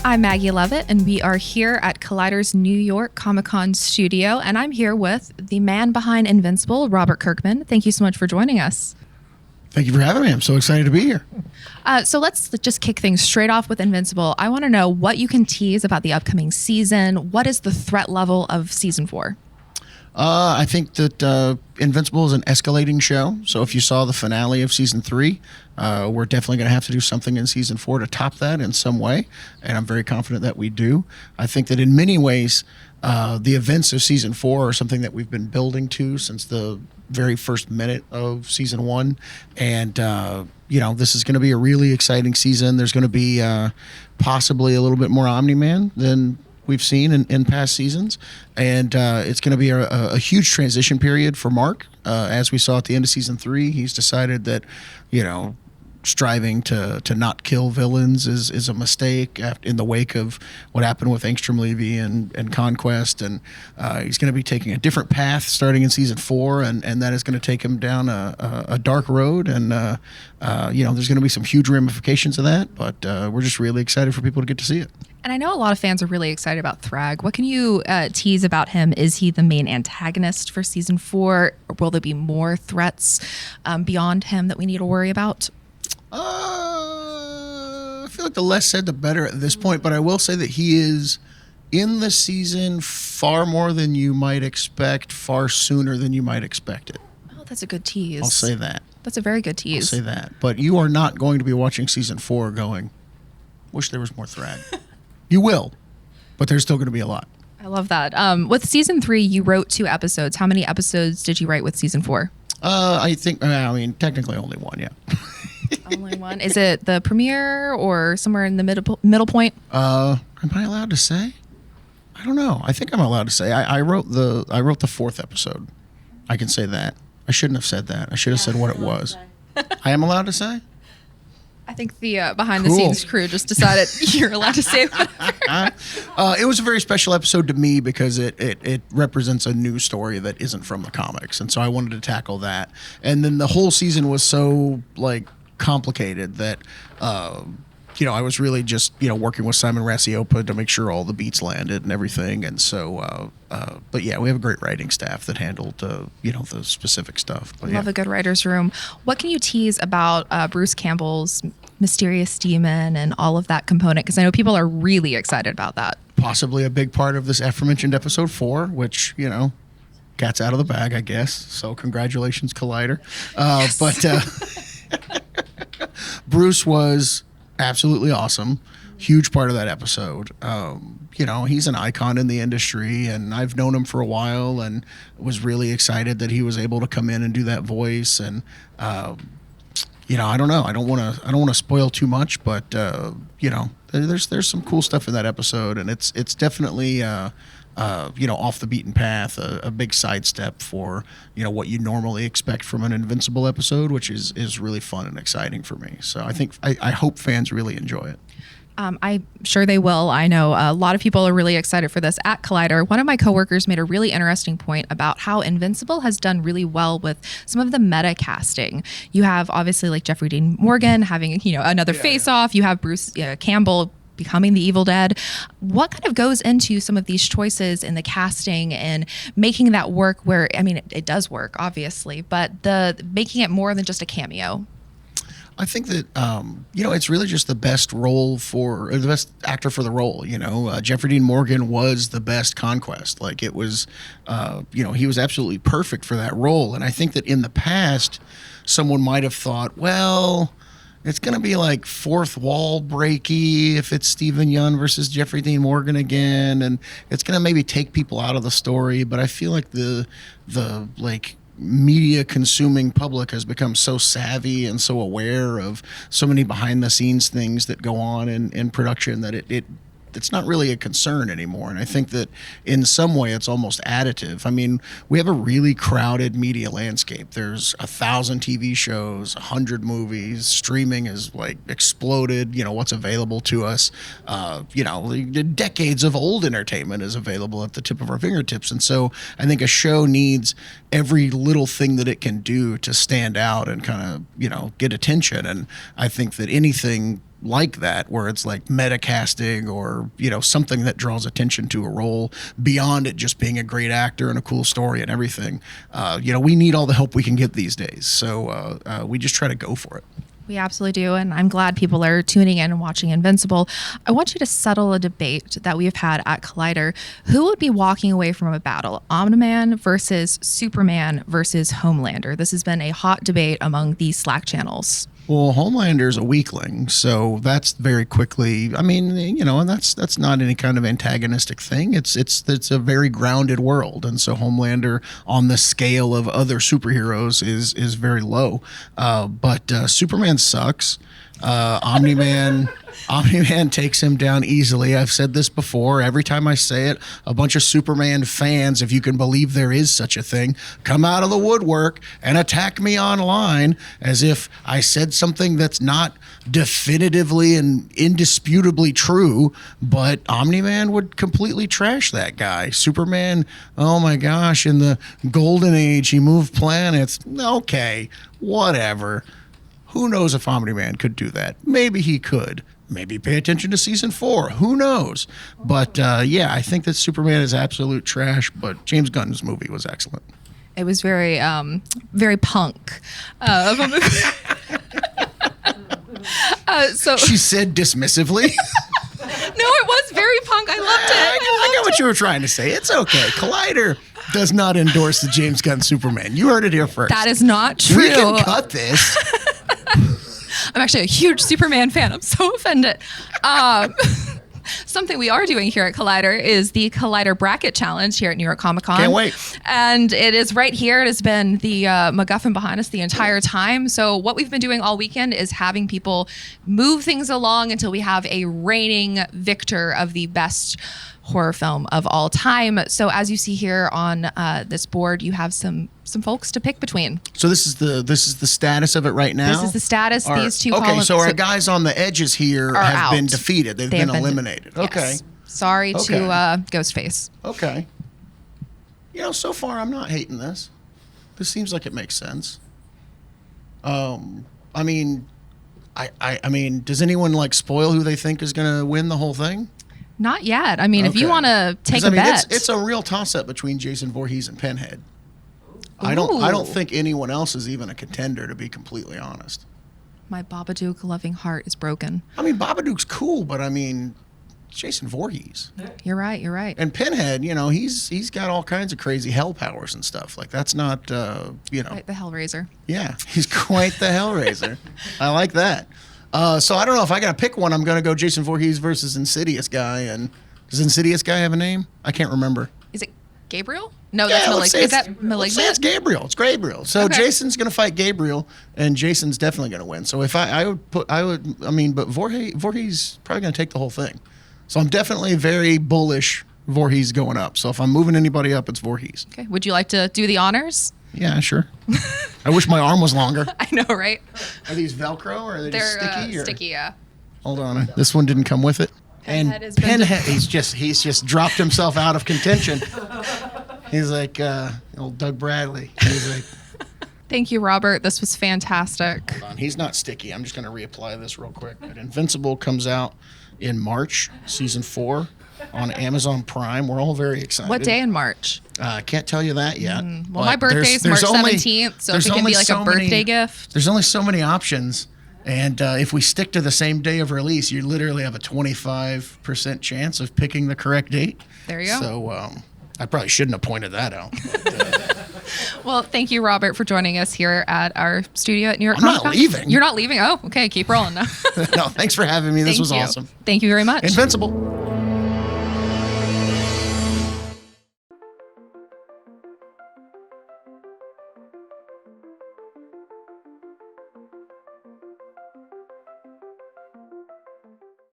I'm Maggie Lovitt, and we are here at Collider's New York Comic-Con studio, and I'm here with the man behind Invincible, Robert Kirkman. Thank you so much for joining us. Thank you for having me. I'm so excited to be here. So let's just kick things straight off with Invincible. I want to know what you can tease about the upcoming season. What is the threat level of season 4? I think that Invincible is an escalating show. So if you saw the finale of season 3, we're definitely going to have to do something in season 4 to top that in some way. And I'm very confident that we do. I think that in many ways, the events of season 4 are something that we've been building to since the very first minute of season 1. And, this is going to be a really exciting season. There's going to be possibly a little bit more Omni-Man than we've seen in past seasons, and it's going to be a huge transition period for Mark. As we saw at the end of season 3, he's decided that, striving to not kill villains is a mistake in the wake of what happened with Angstrom Levy and Conquest, and he's going to be taking a different path starting in season 4, and that is going to take him down a dark road, and there's going to be some huge ramifications of that, but we're just really excited for people to get to see it. And I know a lot of fans are really excited about Thrag. What can you tease about him? Is he the main antagonist for season 4? Or will there be more threats beyond him that we need to worry about? I feel like the less said, the better at this point. But I will say that he is in the season far more than you might expect, far sooner than you might expect it. Oh, that's a good tease. I'll say that. That's a very good tease. I'll say that. But you are not going to be watching season 4 going, wish there was more Thrag. You will, but there's still going to be a lot. I love that. With season 3, you wrote 2 episodes. How many episodes did you write with season 4? I think, technically only one, yeah. Only one? Is it the premiere or somewhere in the middle point? Am I allowed to say? I don't know. I think I'm allowed to say. I wrote the 4th episode. I can say that. I shouldn't have said that. I should have said what it was. I am allowed to say? I think the behind-the-scenes crew just decided you're allowed to say whatever. It was a very special episode to me because it represents a new story that isn't from the comics, and so I wanted to tackle that. And then the whole season was so complicated that I was really just working with Simon Rasiopa to make sure all the beats landed and everything. And so, but yeah, we have a great writing staff that handled the specific stuff. But, Love a good writer's room. What can you tease about Bruce Campbell's mysterious demon and all of that component? Because I know people are really excited about that. Possibly a big part of this aforementioned episode 4, which cat's out of the bag, I guess. So congratulations, Collider. Yes. But Bruce was absolutely awesome. Huge part of that episode. He's an icon in the industry, and I've known him for a while, and was really excited that he was able to come in and do that voice. And I don't know. I don't want to spoil too much, but there's some cool stuff in that episode, and it's definitely off the beaten path, a big sidestep for what you normally expect from an Invincible episode, which is really fun and exciting for me. So I hope fans really enjoy it. I'm sure they will. I know a lot of people are really excited for this at Collider. One of my coworkers made a really interesting point about how Invincible has done really well with some of the meta casting. You have obviously Jeffrey Dean Morgan having another face-off. You have Bruce Campbell becoming the Evil Dead. What kind of goes into some of these choices in the casting and making that work where, it does work, obviously, but making it more than just a cameo? I think that, it's really just the best role or the best actor for the role. Jeffrey Dean Morgan was the best Conquest. It was, he was absolutely perfect for that role. And I think that in the past, someone might have thought, well, it's going to be fourth wall breaky if it's Stephen Yeun versus Jeffrey Dean Morgan again, and it's going to maybe take people out of the story. But I feel like the media consuming public has become so savvy and so aware of so many behind the scenes things that go on in production that it's not really a concern anymore. And I think that in some way it's almost additive. We have a really crowded media landscape. There's 1,000 TV shows, 100 movies, streaming is exploded, what's available to us. Decades of old entertainment is available at the tip of our fingertips. And so I think a show needs every little thing that it can do to stand out and kind of, get attention. And I think that anything like that, where it's like meta casting or, something that draws attention to a role beyond it just being a great actor and a cool story and everything. We need all the help we can get these days. So we just try to go for it. We absolutely do. And I'm glad people are tuning in and watching Invincible. I want you to settle a debate that we've had at Collider. Who would be walking away from a battle? Omni-Man versus Superman versus Homelander. This has been a hot debate among these Slack channels. Well, Homelander's a weakling, so that's very quickly. And that's not any kind of antagonistic thing. It's a very grounded world, and so Homelander, on the scale of other superheroes, is very low. But Superman sucks. Omni-Man takes him down easily. I've said this before. Every time I say it, a bunch of Superman fans, if you can believe there is such a thing, come out of the woodwork and attack me online as if I said something that's not definitively and indisputably true. But Omni-Man would completely trash that guy. Superman, oh my gosh, in the golden age, he moved planets. Okay, whatever. Who knows if Omni-Man could do that? Maybe he could. Maybe pay attention to season 4. Who knows? But I think that Superman is absolute trash, but James Gunn's movie was excellent. It was very, very punk of a movie. So she said dismissively. No, it was very punk. I loved it. I get what you were trying to say. It's okay. Collider does not endorse the James Gunn Superman. You heard it here first. That is not true. We can cut this. I'm actually a huge Superman fan. I'm so offended. Something we are doing here at Collider is the Collider Bracket Challenge here at New York Comic Con. Can't wait. And it is right here. It has been the MacGuffin behind us the entire time. So what we've been doing all weekend is having people move things along until we have a reigning victor of the best horror film of all time. So as you see here on this board, you have some folks to pick between. So this is the status of it right now? This is the status. These two okay, columns. so our guys on the edges here have been out. defeated. They've been eliminated. Yes. Okay. Sorry to Ghostface. Okay. So far I'm not hating this. This seems like it makes sense. I mean, does anyone spoil who they think is going to win the whole thing? Not yet. I mean, if you want to take a bet. It's a real toss-up between Jason Voorhees and Pinhead. I don't think anyone else is even a contender, to be completely honest. My Babadook loving heart is broken. Babadook's cool, but Jason Voorhees. You're right. And Pinhead, he's got all kinds of crazy hell powers and stuff. That's not, Quite the Hellraiser. Yeah, he's quite the Hellraiser. I like that. So I don't know if I got to pick one. I'm going to go Jason Voorhees versus Insidious guy. And does Insidious guy have a name? I can't remember. Is it Gabriel? No, that's Malignant. Is that Malignant? Let's say it's Gabriel. It's Gabriel. So okay. Jason's going to fight Gabriel, and Jason's definitely going to win. So if but Voorhees probably going to take the whole thing. So I'm definitely very bullish Voorhees going up. So if I'm moving anybody up, it's Voorhees. Okay. Would you like to do the honors? Yeah, sure. I wish my arm was longer. I know, right? Are these Velcro or are they just sticky? They're sticky, yeah. Hold on. This one didn't come with it. Pinhead and Pinhead, he's just dropped himself out of contention. He's like old Doug Bradley. He's like, thank you, Robert. This was fantastic. Hold on. He's not sticky. I'm just going to reapply this real quick. Invincible comes out in March, season 4. On Amazon Prime. We're all very excited. What day in March? I can't tell you that yet. Well, my birthday is March 17th, so if it can be like a birthday gift. There's only so many options, and if we stick to the same day of release, you literally have a 25% chance of picking the correct date. There you go. So I probably shouldn't have pointed that out. But, well, thank you, Robert, for joining us here at our studio at New York Comic Con. I'm not leaving. You're not leaving? Oh, okay. Keep rolling now. No, thanks for having me. This was awesome. Thank you very much. Invincible.